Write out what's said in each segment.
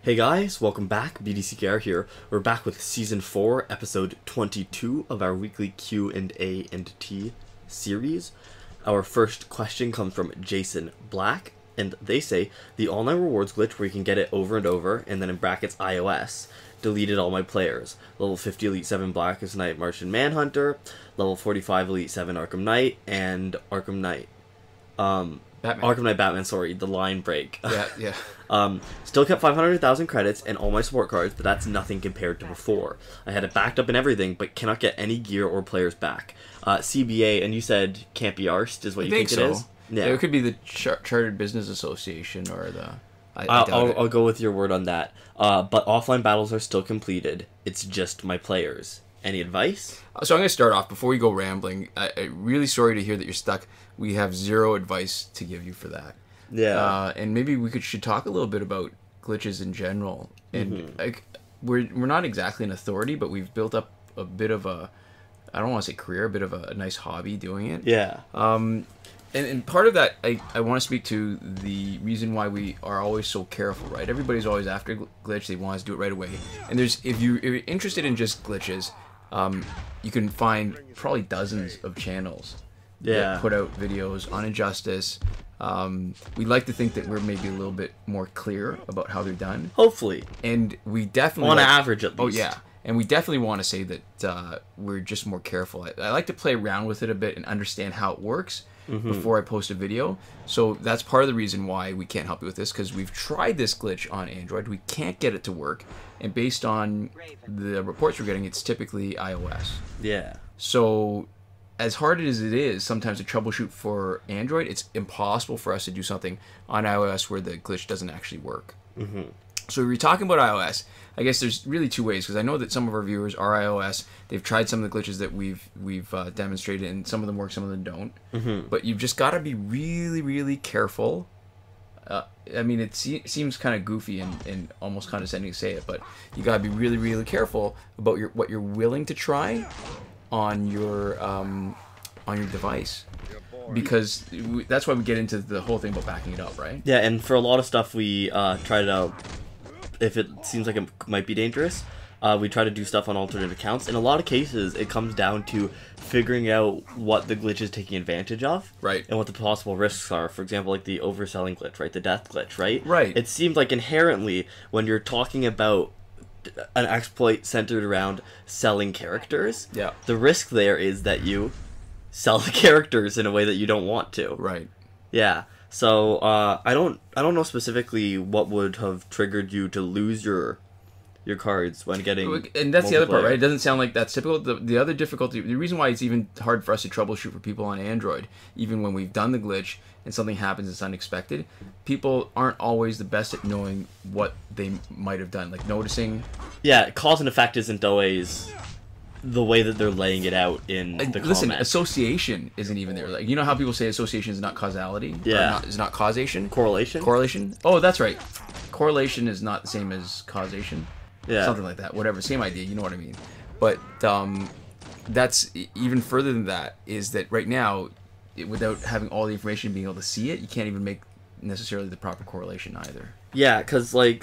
Hey guys, welcome back. BDCKR here. We're back with Season 4, Episode 22 of our weekly Q&A&T series. Our first question comes from Jason Black, and they say, the all-night rewards glitch where you can get it over and over, and then in brackets iOS, deleted all my players. Level 50 Elite 7 Blackest Knight Martian Manhunter, level 45 Elite 7 Arkham Knight, and Arkham Knight. Arkham Knight Batman, sorry, the line break. Yeah. Still kept 500,000 credits and all my support cards, but that's nothing compared to before. I had it backed up and everything, but cannot get any gear or players back. CBA, and you said can't be arsed, is what you think so. It is? Yeah, it could be the Chartered Business Association or the... I'll go with your word on that. But offline battles are still completed. It's just my players. Any advice? So I'm going to start off, before we go rambling, I'm really sorry to hear that you're stuck. We have zero advice to give you for that. Yeah. And maybe we should talk a little bit about glitches in general. And we're not exactly an authority, but we've built up a bit of a, I don't want to say career, a bit of a nice hobby doing it. Yeah. And part of that, I want to speak to the reason why we are always so careful, right? Everybody's always after glitch. They want us to do it right away. And if you're interested in just glitches, you can find probably dozens of channels that put out videos on injustice. We like to think that we're maybe a little bit more clear about how they're done. Hopefully. And we definitely... On average, at least. Oh, yeah. And we definitely want to say that we're just more careful. I like to play around with it a bit and understand how it works before I post a video. So that's part of the reason why we can't help you with this, because we've tried this glitch on Android. We can't get it to work. And based on the reports we're getting, it's typically iOS. Yeah. So as hard as it is sometimes to troubleshoot for Android, it's impossible for us to do something on iOS where the glitch doesn't actually work. So if you're talking about iOS, I guess there's really two ways, because I know that some of our viewers are iOS. They've tried some of the glitches that we've demonstrated, and some of them work, some of them don't. But you've just got to be really, really careful. I mean, it seems kind of goofy and almost condescending to say it, but you got to be really, really careful about what you're willing to try on your device, because that's why we get into the whole thing about backing it up, right? Yeah, and for a lot of stuff we tried it out. If it seems like it might be dangerous, we try to do stuff on alternate accounts. In a lot of cases, it comes down to figuring out what the glitch is taking advantage of, right? And what the possible risks are. For example, like the overselling glitch, right? The death glitch, right? Right. It seems like inherently, when you're talking about an exploit centered around selling characters, the risk there is that you sell the characters in a way that you don't want to. Right. Yeah. So I don't know specifically what would have triggered you to lose your cards when getting. And that's the other part, right? It doesn't sound like that's typical. The other difficulty, the reason why it's even hard for us to troubleshoot for people on Android, even when we've done the glitch and something happens that's unexpected, people aren't always the best at knowing what they might have done, like noticing. Yeah, cause and effect isn't always the way that they're laying it out in the comments. Listen, association isn't even there. Like, you know how people say association is not causality? Yeah. Is not causation? Correlation? Correlation? Oh, that's right. Correlation is not the same as causation. Yeah. Something like that. Whatever. Same idea. You know what I mean. But that's even further than that, is that right now, without having all the information, being able to see it, you can't even make necessarily the proper correlation either. Yeah, because we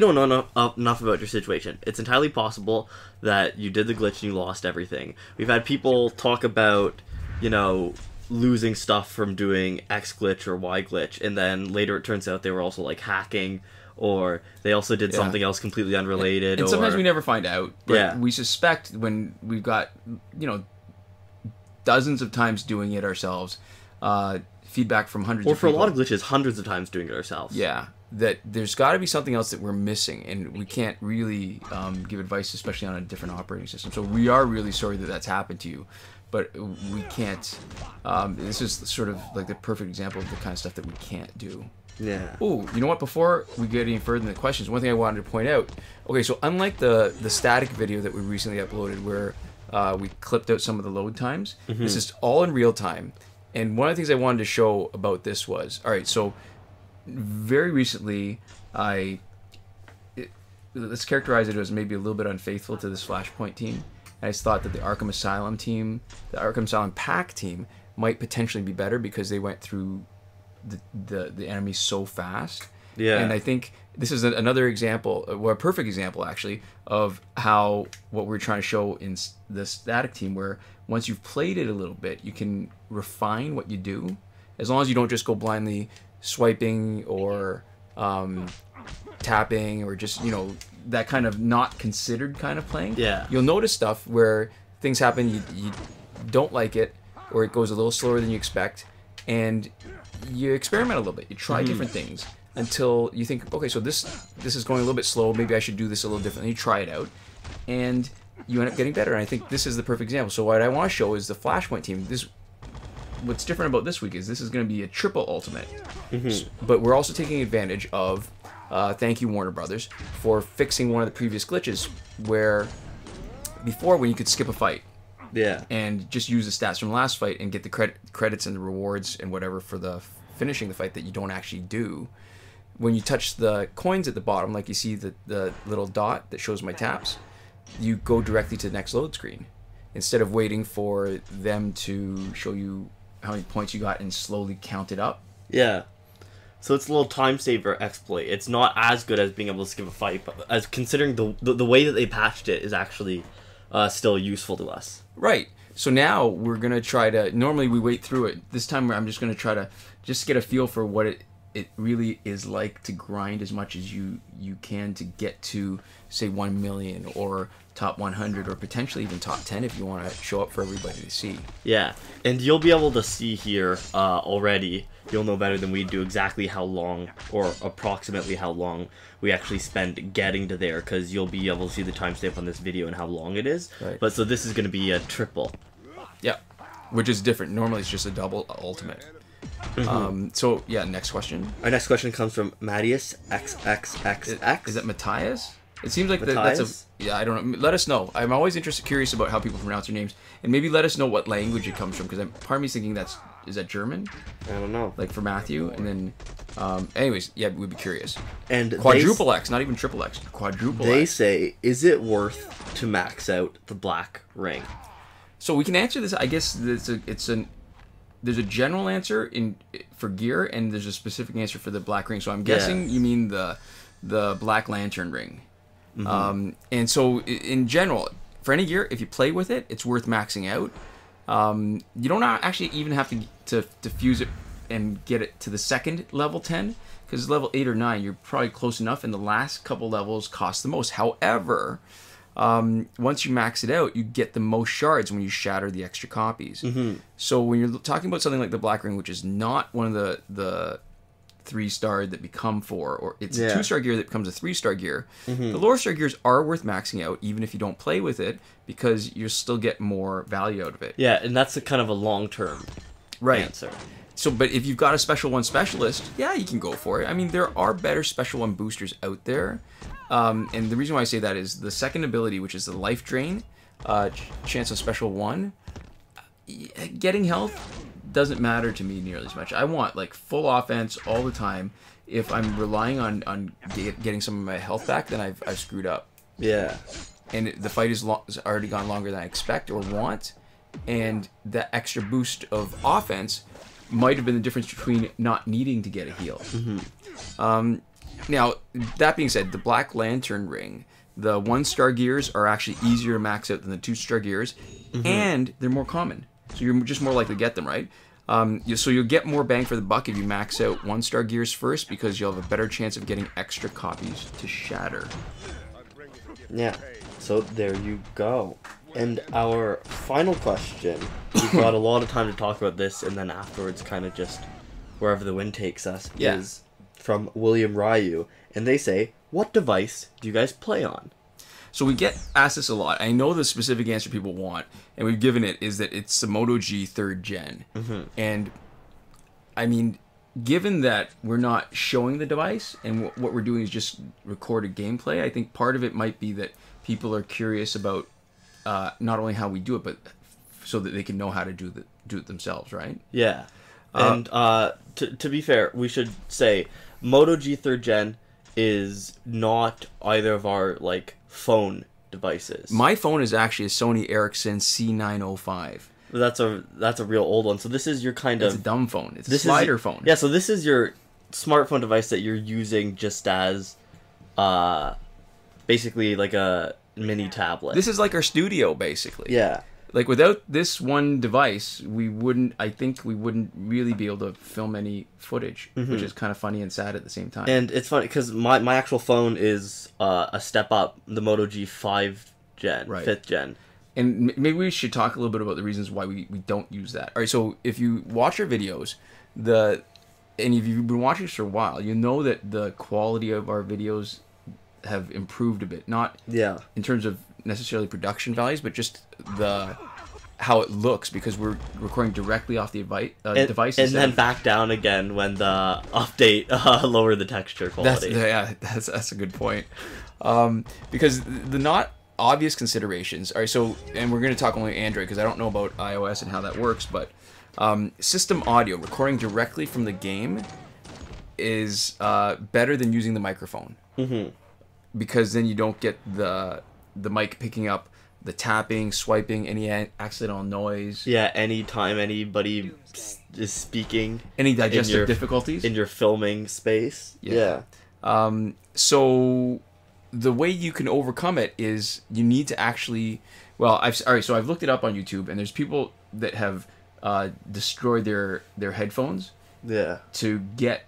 don't know enough about your situation. It's entirely possible that you did the glitch and you lost everything. We've had people talk about, losing stuff from doing X glitch or Y glitch, and then later it turns out they were also like hacking, or they also did something else completely unrelated. And sometimes we never find out. But we suspect when we've got, dozens of times doing it ourselves, feedback from hundreds of people. Or for a lot of glitches, hundreds of times doing it ourselves. Yeah, that there's got to be something else that we're missing, and we can't really give advice, especially on a different operating system. So we are really sorry that that's happened to you, but we can't. This is sort of like the perfect example of the kind of stuff that we can't do. Yeah. Oh, you know what? Before we get any further in the questions, one thing I wanted to point out. Okay, so unlike the static video that we recently uploaded, where we clipped out some of the load times, this is all in real time. And one of the things I wanted to show about this was, all right, so very recently, let's characterize it as maybe a little bit unfaithful to this Flashpoint team. I just thought that the Arkham Asylum team, the Arkham Asylum pack team, might potentially be better because they went through the enemies so fast. Yeah. And I think this is another example, or a perfect example actually, of how what we're trying to show in the static team, where once you've played it a little bit, you can refine what you do, as long as you don't just go blindly swiping or tapping or just, that kind of not considered kind of playing. Yeah. You'll notice stuff where things happen, you don't like it, or it goes a little slower than you expect, and you experiment a little bit. You try different things until you think, okay, so this is going a little bit slow. Maybe I should do this a little differently. You try it out, and you end up getting better. And I think this is the perfect example. So what I want to show is the Flashpoint team. What's different about this week is this is going to be a triple ultimate, but we're also taking advantage of. Thank you, Warner Brothers, for fixing one of the previous glitches where before, when you could skip a fight, and just use the stats from the last fight and get the credits and the rewards and whatever for the finishing the fight that you don't actually do. When you touch the coins at the bottom, like you see the little dot that shows my taps, you go directly to the next load screen instead of waiting for them to show you how many points you got and slowly count it up. Yeah. So it's a little time saver exploit. It's not as good as being able to skip a fight, but as considering the way that they patched it is actually still useful to us. Right. So now we're gonna try to. Normally we wait through it. This time I'm just gonna try to just get a feel for what it really is like to grind as much as you can to get to, say, 1 million or top 100 or potentially even top 10 if you want to show up for everybody to see. Yeah, and you'll be able to see here already. You'll know better than we do exactly how long, or approximately how long, we actually spend getting to there, because you'll be able to see the timestamp on this video and how long it is. Right. But so this is going to be a triple. Yeah, which is different. Normally it's just a double ultimate. So yeah, next question. Our next question comes from Mattias Xxx. Is that Mattias? It seems like that's a... Yeah, I don't know. Let us know. I'm always curious about how people pronounce their names. And maybe let us know what language it comes from, because part of me's thinking is that German? I don't know. Like for Matthew, and then... anyways, yeah, we'd be curious. And Quadruple X, not even triple X. Quadruple X. They say, is it worth to max out the black ring? So we can answer this. I guess there's a general answer for gear, and there's a specific answer for the black ring. So I'm guessing you mean the Black Lantern ring. And so in general, for any gear, if you play with it, it's worth maxing out. You don't actually even have to fuse it and get it to the second level 10, because level 8 or 9 you're probably close enough, and the last couple levels cost the most. However, once you max it out, you get the most shards when you shatter the extra copies. So when you're talking about something like the Black Ring, which is not one of the 3-star that become 4, or it's a 2-star gear that becomes a 3-star gear, the lower star gears are worth maxing out even if you don't play with it, because you still get more value out of it. Yeah, and that's a kind of a long-term answer. So, but if you've got a Special 1 specialist, yeah, you can go for it. I mean, there are better Special 1 boosters out there. And the reason why I say that is the second ability, which is the Life Drain, chance of Special 1, getting health doesn't matter to me nearly as much. I want like full offense all the time. If I'm relying on getting some of my health back, then I've screwed up. Yeah. And the fight is already gone longer than I expect or want, and that extra boost of offense might have been the difference between not needing to get a heal. Now, that being said, the Black Lantern ring, the 1-star gears are actually easier to max out than the 2-star gears, and they're more common. So you're just more likely to get them, right? So you'll get more bang for the buck if you max out 1-star gears first, because you'll have a better chance of getting extra copies to shatter. Yeah, so there you go. And our final question, we've got a lot of time to talk about this, and then afterwards kind of just wherever the wind takes us, is from William Ryu. And they say, what device do you guys play on? So we get asked this a lot. I know the specific answer people want, and we've given it, is that it's the Moto G 3rd Gen. And, I mean, given that we're not showing the device, and what we're doing is just recorded gameplay, I think part of it might be that people are curious about not only how we do it, but so that they can know how to do it themselves, right? Yeah. And to be fair, we should say Moto G 3rd Gen is not either of our like phone devices. My phone is actually a Sony Ericsson C905. That's a real old one. So this is your kind of... It's a dumb phone. It's a slider phone. Yeah, so this is your smartphone device that you're using just as basically like a mini tablet. This is like our studio, basically. Yeah. Like, without this one device, I think we wouldn't really be able to film any footage, which is kind of funny and sad at the same time. And it's funny, because my actual phone is a step up, the Moto G5 gen, 5th gen. And maybe we should talk a little bit about the reasons why we don't use that. All right, so if you watch our videos, and if you've been watching us for a while, you know that the quality of our videos have improved a bit. Not in terms of necessarily production values, but just how it looks, because we're recording directly off the device. And then back down again when the update lowered the texture quality. That's a good point. Because the not obvious considerations. All right, so, and we're going to talk only Android, because I don't know about iOS and how that works, but system audio, recording directly from the game, is better than using the microphone. Because then you don't get the mic picking up the tapping, swiping, any accidental noise. Yeah, anytime anybody is speaking. Any digestive difficulties. In your filming space. Yeah. So the way you can overcome it is you need to actually... Well, so I've looked it up on YouTube, and there's people that have destroyed their headphones to get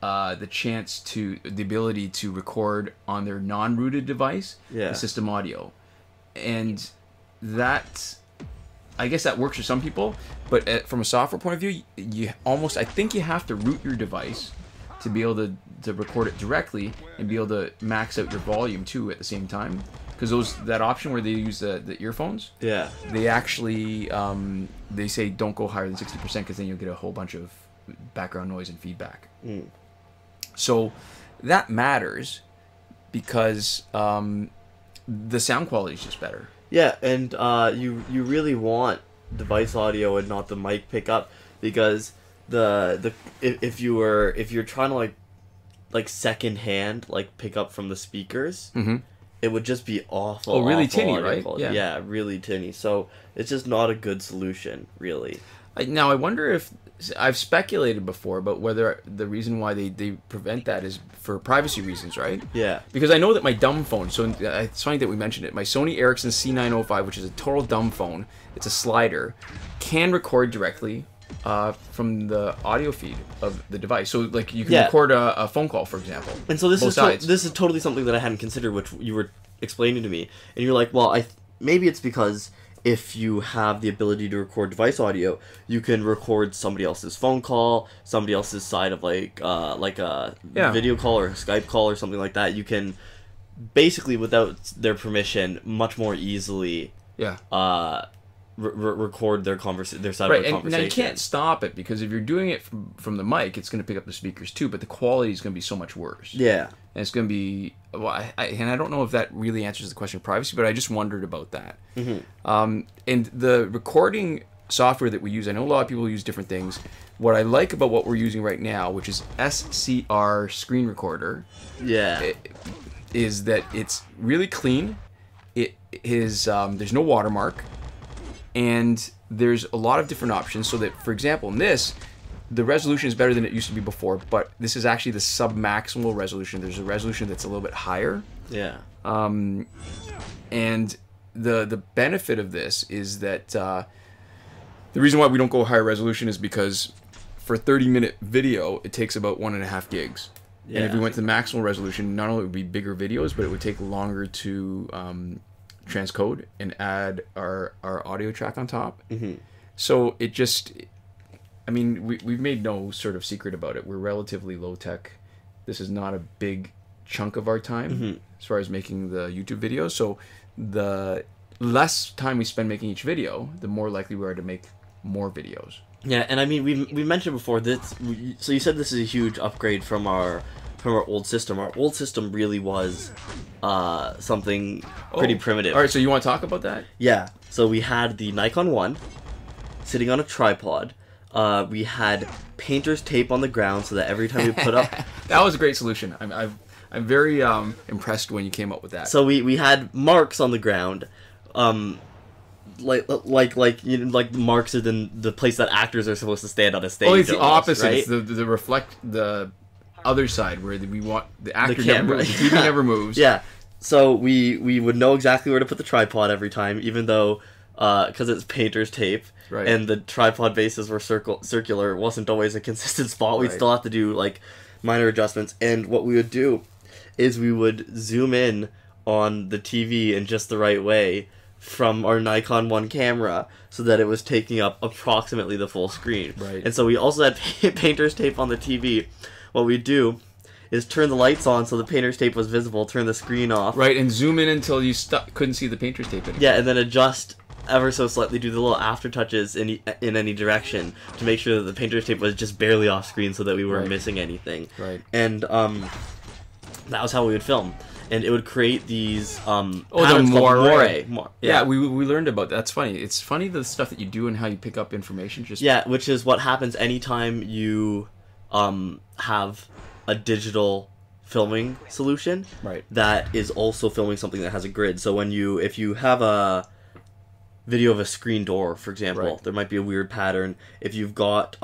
the ability to record on their non-rooted device, the system audio. And that, I guess that works for some people, but from a software point of view, I think you have to root your device to be able to record it directly and be able to max out your volume too at the same time. Because that option where they use the earphones, they actually they say don't go higher than 60%, because then you'll get a whole bunch of background noise and feedback. So that matters, because the sound quality is just better. Yeah, and you really want device audio and not the mic pickup, because if you're trying to like second hand pick up from the speakers, it would just be awful. Oh, really awful tinny, right? Quality. Yeah, really tinny. So it's just not a good solution, really. Now I wonder if I've speculated before about whether the reason why they prevent that is for privacy reasons, right? Yeah. Because I know that my dumb phone, so it's funny that we mentioned it, my Sony Ericsson C905, which is a total dumb phone, it's a slider, can record directly from the audio feed of the device. So like you can record a phone call, for example. And so this is totally something that I hadn't considered, which you were explaining to me, and you're like, well, maybe it's because if you have the ability to record device audio, you can record somebody else's phone call, somebody else's side of like a video call or a Skype call or something like that. You can basically, without their permission, much more easily record their side of the conversation. Now you can't stop it, because if you're doing it from the mic, it's going to pick up the speakers too, but the quality is going to be so much worse. Yeah. And it's going to be... Well, I don't know if that really answers the question of privacy, but I just wondered about that. And the recording software that we use, I know a lot of people use different things. What I like about what we're using right now, which is S04 screen recorder, is that it's really clean. It is there's no watermark, and there's a lot of different options. So that, for example, in this, the resolution is better than it used to be before, but this is actually the sub-maximal resolution. There's a resolution that's a little bit higher. Yeah. And the benefit of this is that the reason why we don't go higher resolution is because for a 30-minute video, it takes about 1.5 gigs. Yeah. And if we went to the maximal resolution, not only would it be bigger videos, but it would take longer to transcode and add our audio track on top. So it just... I mean, we've made no sort of secret about it. We're relatively low-tech. This is not a big chunk of our time as far as making the YouTube videos. So the less time we spend making each video, the more likely we are to make more videos. Yeah, and I mean, we mentioned before that. So you said this is a huge upgrade from our old system. Our old system really was something pretty primitive. All right, so you want to talk about that? Yeah. So we had the Nikon 1 sitting on a tripod. We had painter's tape on the ground so that every time we put up... That was a great solution. I'm very impressed when you came up with that. So we had marks on the ground. like marks are then the place that actors are supposed to stand on a stage. Oh, it's the almost, opposite. right? It's the reflect the other side where we want the actor camera. never moves, the TV never moves. Yeah. So we would know exactly where to put the tripod every time, even though because it's painter's tape. Right. And the tripod bases were circular. It wasn't always a consistent spot. We'd still have to do like minor adjustments. And what we would do is we would zoom in on the TV in just the right way from our Nikon 1 camera so that it was taking up approximately the full screen. Right. And so we also had painter's tape on the TV. What we'd do is turn the lights on so the painter's tape was visible, turn the screen off. Right, and zoom in until you couldn't see the painter's tape anymore. Yeah, and then adjust ever so slightly, do the little after touches in any direction to make sure that the painter's tape was just barely off screen so that we weren't missing anything. Right. And that was how we would film. And it would create these the patterns called moire. Yeah, we learned about that. That's funny. It's funny the stuff that you do and how you pick up information. Yeah, which is what happens anytime you have a digital filming solution that is also filming something that has a grid. So if you have a video of a screen door, for example, there might be a weird pattern. If you've got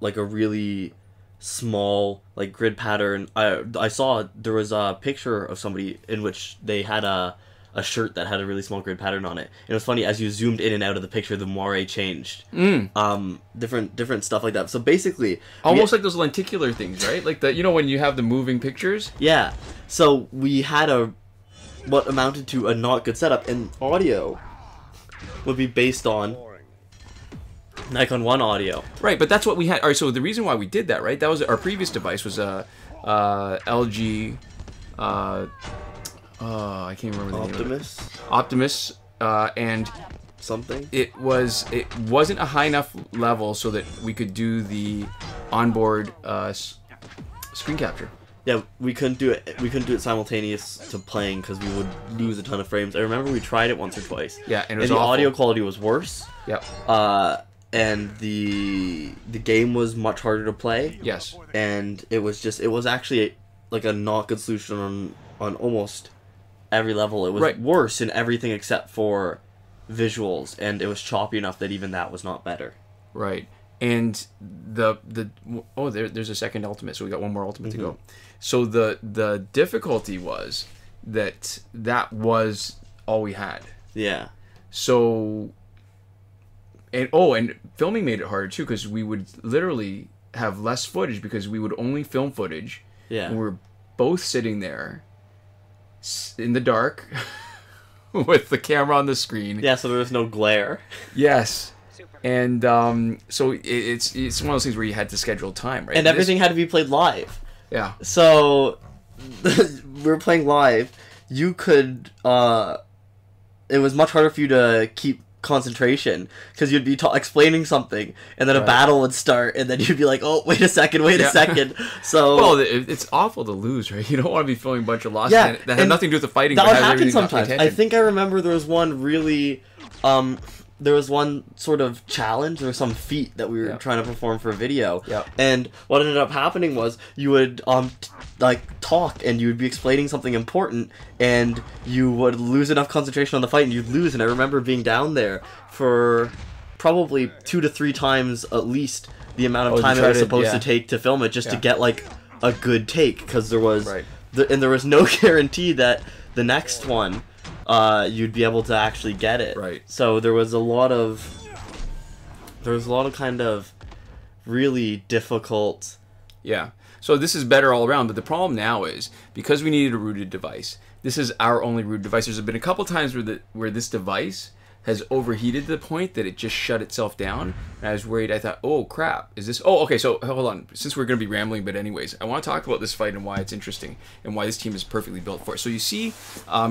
like a really small like grid pattern, I saw there was a picture of somebody in which they had a shirt that had a really small grid pattern on it. And it was funny, as you zoomed in and out of the picture, the moire changed. Different stuff like that. So basically, almost like those lenticular things, right? Like when you have the moving pictures. Yeah. So we had what amounted to a not good setup, and audio would be based on Nikon 1 audio. Right, but that's what we had. All right, so the reason why we did that, right? That was our previous device was a LG. I can't remember the name. Optimus, and something. It wasn't a high enough level so that we could do the onboard screen capture. Yeah, we couldn't do it. We couldn't do it simultaneous to playing because we would lose a ton of frames. I remember we tried it once or twice. Yeah, and it was the awful. audio quality was worse. Yep. And the game was much harder to play. Yes. And it was actually like a not good solution on almost every level. It was worse in everything except for visuals, and it was choppy enough that even that was not better. Right. And there's a second ultimate, so we got one more ultimate to go. So the difficulty was that was all we had. Yeah. So and filming made it harder too, because we would literally have less footage because we would only film footage. Yeah. And we're both sitting there in the dark with the camera on the screen. Yeah, so there was no glare. Yes. And so it's one of those things where you had to schedule time, right? And everything had to be played live. Yeah. So we were playing live. You could it was much harder for you to keep concentration because you'd be explaining something, and then a battle would start, and then you'd be like, "Oh, wait a second." So well, it's awful to lose, right? You don't want to be filming a bunch of losses that have nothing to do with the fighting. That would happen sometimes. I think I remember there was one really. There was one sort of challenge or some feat that we were trying to perform for a video. And what ended up happening was you would talk, and you would be explaining something important, and you would lose enough concentration on the fight and you'd lose. And I remember being down there for probably 2 to 3 times at least the amount of time it was supposed to take to film it just to get like a good take, because there was and there was no guarantee that the next one you'd be able to actually get it. Right. So there was a lot of kind of really difficult. Yeah. So this is better all around, but the problem now is because we needed a rooted device. This is our only rooted device. There's been a couple times where this device has overheated to the point that it just shut itself down. And I was worried. I thought, oh crap, is this? Oh, okay. So hold on. Since we're going to be rambling, but anyways, I want to talk about this fight and why it's interesting and why this team is perfectly built for it. So you see,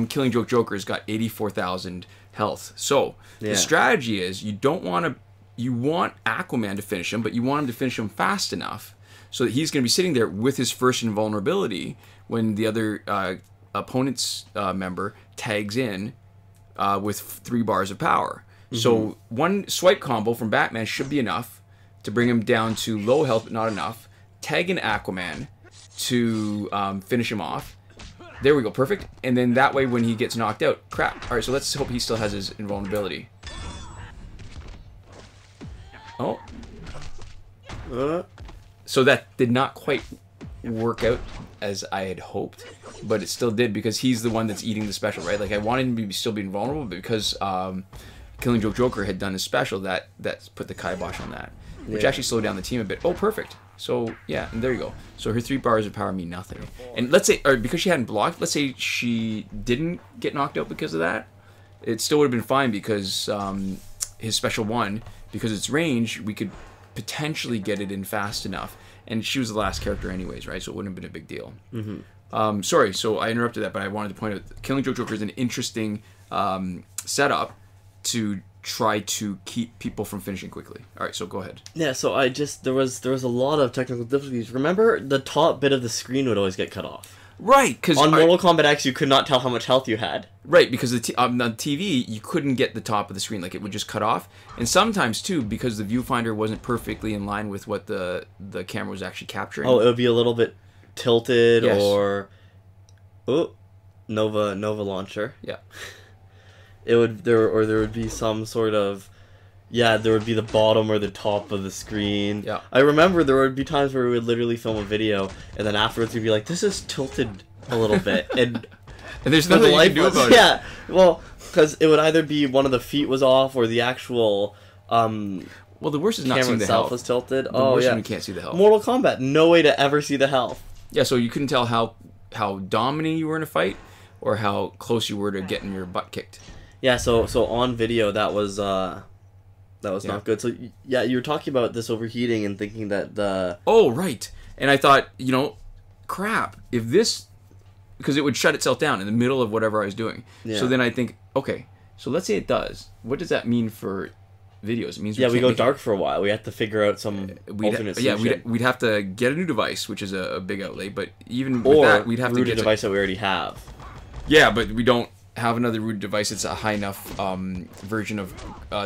Killing Joke Joker's got 84,000 health. So the strategy is you want Aquaman to finish him, but you want him to finish him fast enough so that he's going to be sitting there with his first invulnerability when the other opponent's member tags in with 3 bars of power. So one swipe combo from Batman should be enough to bring him down to low health, but not enough. Tag in Aquaman to finish him off. There we go, perfect. And then that way when he gets knocked out, crap. All right, so let's hope he still has his invulnerability. Oh. Uh, So that did not quite work out as I had hoped, but it still did because he's the one that's eating the special, right? Like I wanted him to be still being vulnerable, but because Killing Joke Joker had done his special, that put the kibosh on that, which actually slowed down the team a bit. Oh, perfect. So yeah, and there you go. So her 3 bars of power mean nothing. And let's say, or because she hadn't blocked, let's say she didn't get knocked out because of that, it still would have been fine because his special 1, because it's range, we could potentially get it in fast enough. And she was the last character anyways, right? So it wouldn't have been a big deal. Mm-hmm. Sorry, so I interrupted that, but I wanted to point out Killing Joke Joker is an interesting setup to try to keep people from finishing quickly. All right, so go ahead. Yeah, so there was a lot of technical difficulties. Remember, the top bit of the screen would always get cut off. Right, because on Mortal Kombat X, you could not tell how much health you had. Right, because on the TV, you couldn't get the top of the screen. Like, it would just cut off. And sometimes, too, because the viewfinder wasn't perfectly in line with what the camera was actually capturing. Oh, it would be a little bit tilted, yes. or... Oh, Nova launcher. Yeah. There would be some sort of... Yeah, there would be the bottom or the top of the screen. Yeah. I remember there would be times where we would literally film a video, and then afterwards we'd be like, this is tilted a little bit. And there's nothing you can do about it. Yeah, well, because it would either be one of the feet was off, or the actual... well, the worst is not seeing the itself health. Was tilted. The oh, worst yeah. When you can't see the health. Mortal Kombat, no way to ever see the health. Yeah, so you couldn't tell how dominant you were in a fight, or how close you were to getting your butt kicked. Yeah, so on video, that was not good. So, yeah, you were talking about this overheating and thinking that the... Oh, right. And I thought, crap, if this... Because it would shut itself down in the middle of whatever I was doing. Yeah. So then I think, okay, so let's say it does. What does that mean for videos? It means we go dark for a while. We have to figure out some alternate solution. Yeah, we'd have to get a new device, which is a big outlay. But even with that, we'd have to get a device that we already have. Yeah, but we don't have another root device. It's a high enough version of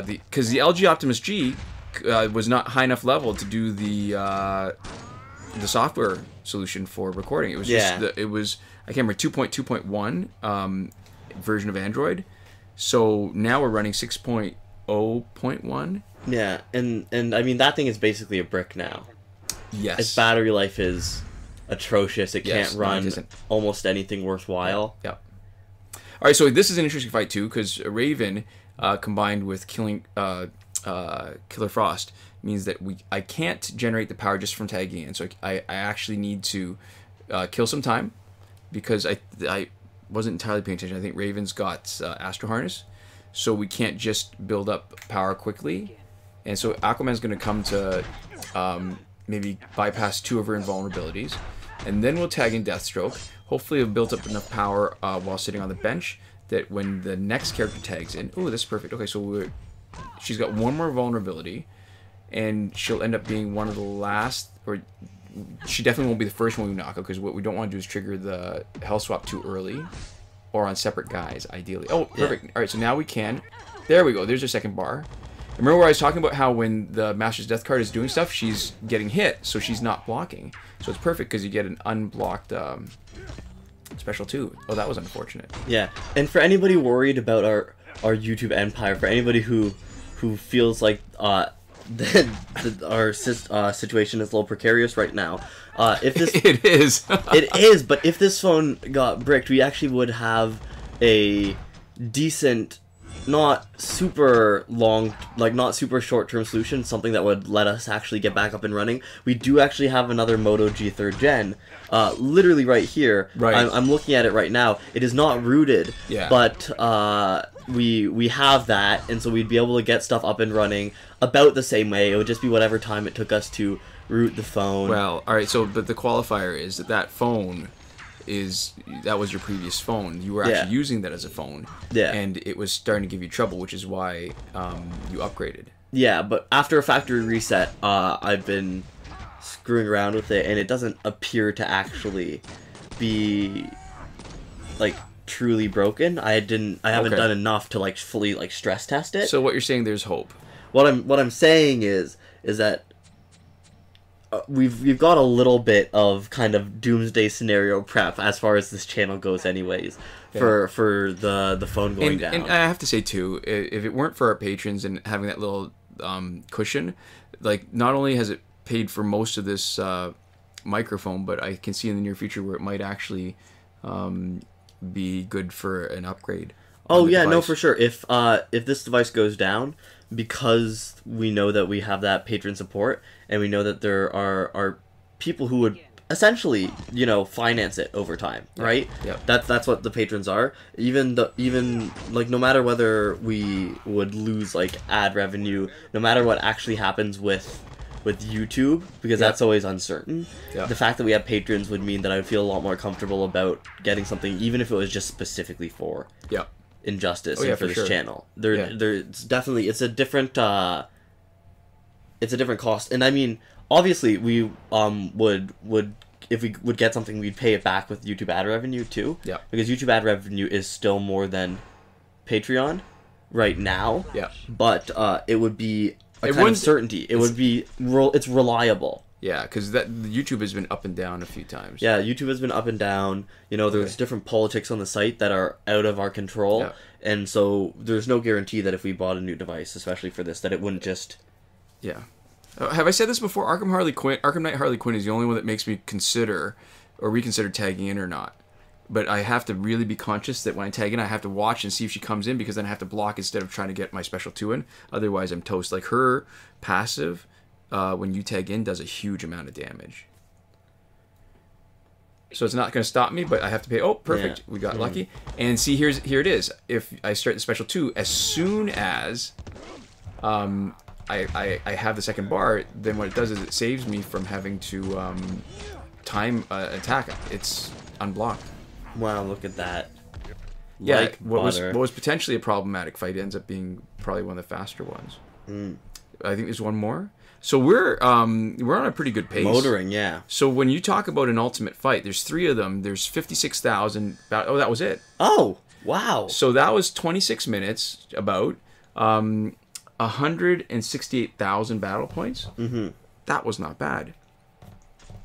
because the LG Optimus G was not high enough level to do the software solution for recording. It was just it was, I can't remember, 2.2.1 version of Android. So now we're running 6.0.1. Yeah, and I mean that thing is basically a brick now. Yes, its battery life is atrocious. It can't run almost anything worthwhile. Yeah. All right, so this is an interesting fight too, because Raven combined with Killer Frost means that I can't generate the power just from tagging in. So I actually need to kill some time, because I wasn't entirely paying attention. I think Raven's got Astro Harness, so we can't just build up power quickly. And so Aquaman's going to come to maybe bypass 2 of her invulnerabilities, and then we'll tag in Deathstroke. Hopefully we've built up enough power while sitting on the bench that when the next character tags in... Oh, this is perfect. Okay, so she's got 1 more vulnerability, and she'll end up being one of the last... Or she definitely won't be the first one we knock out, because what we don't want to do is trigger the health swap too early, or on separate guys, ideally. Oh, perfect. Yeah. All right, so now we can... There we go. There's our second bar. Remember where I was talking about how when the Master's Death card is doing stuff, she's getting hit, so she's not blocking. So it's perfect because you get an unblocked special too. Oh, that was unfortunate. Yeah, and for anybody worried about our YouTube empire, for anybody who feels like our situation is a little precarious right now, if this it is it is, but if this phone got bricked, we actually would have a decent, not super long, like not super short-term solution, something that would let us actually get back up and running. We do actually have another Moto G 3rd Gen, literally right here. Right. I'm looking at it right now. It is not rooted, but we have that, and so we'd be able to get stuff up and running about the same way. It would just be whatever time it took us to root the phone. Well, all right. So, but the qualifier is that phone that was your previous phone. You were actually using that as a phone, and it was starting to give you trouble, which is why you upgraded. Yeah, but after a factory reset, I've been screwing around with it, and it doesn't appear to actually be like truly broken. I haven't done enough to like fully like stress test it. So what you're saying, there's hope. What I'm saying is that we've got a little bit of kind of doomsday scenario prep as far as this channel goes, anyways, for the phone going down. And I have to say too, if it weren't for our patrons and having that little cushion. Like, not only has it paid for most of this microphone, but I can see in the near future where it might actually be good for an upgrade. Oh yeah, no, for sure. If this device goes down, because we know that we have that patron support, and we know that there are people who would essentially, finance it over time, right? Yeah. That's what the patrons are. Even like, no matter whether we would lose like ad revenue, no matter what actually happens with YouTube, because that's always uncertain. Yeah. The fact that we have patrons would mean that I would feel a lot more comfortable about getting something, even if it was just specifically for Injustice and for this channel. It's definitely it's a different cost. And I mean, obviously we would if we would get something, we'd pay it back with YouTube ad revenue too. Yeah. Because YouTube ad revenue is still more than Patreon right now. Yeah. But it would be a kind of certainty. It would be it's reliable. Yeah, because YouTube has been up and down a few times. Yeah, YouTube has been up and down. There's different politics on the site that are out of our control. Yeah. And so there's no guarantee that if we bought a new device, especially for this, that it wouldn't just... Yeah. Have I said this before? Arkham Knight Harley Quinn is the only one that makes me consider or reconsider tagging in or not. But I have to really be conscious that when I tag in, I have to watch and see if she comes in, because then I have to block instead of trying to get my special 2 in. Otherwise, I'm toast. Like, her passive... when you tag in, does a huge amount of damage. So it's not going to stop me, but I have to pay. Oh, perfect. Yeah. We got lucky. And see, here it is. If I start the special 2, as soon as I have the second bar, then what it does is it saves me from having to time attack. It's unblocked. Wow, look at that. Yeah, like what was potentially a problematic fight ends up being probably one of the faster ones. I think there's one more. So we're on a pretty good pace. Motoring, yeah. So when you talk about an ultimate fight, there's 3 of them. There's 56,000. Oh, that was it. Oh, wow. So that was 26 minutes, about 168,000 battle points. Mm-hmm. That was not bad.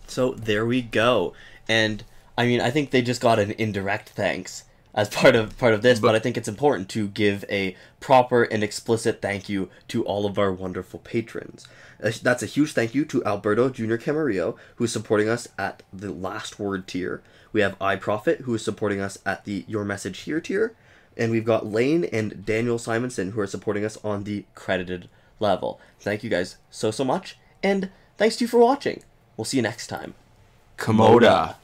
So there we go. And I mean, I think they just got an indirect thanks as part of this, but I think it's important to give a proper and explicit thank you to all of our wonderful patrons. That's a huge thank you to Alberto Jr. Camarillo, who is supporting us at the Last Word tier. We have iProfit, who is supporting us at the Your Message Here tier. And we've got Lane and Daniel Simonson, who are supporting us on the credited level. Thank you guys so much, and thanks to you for watching. We'll see you next time. Komoda.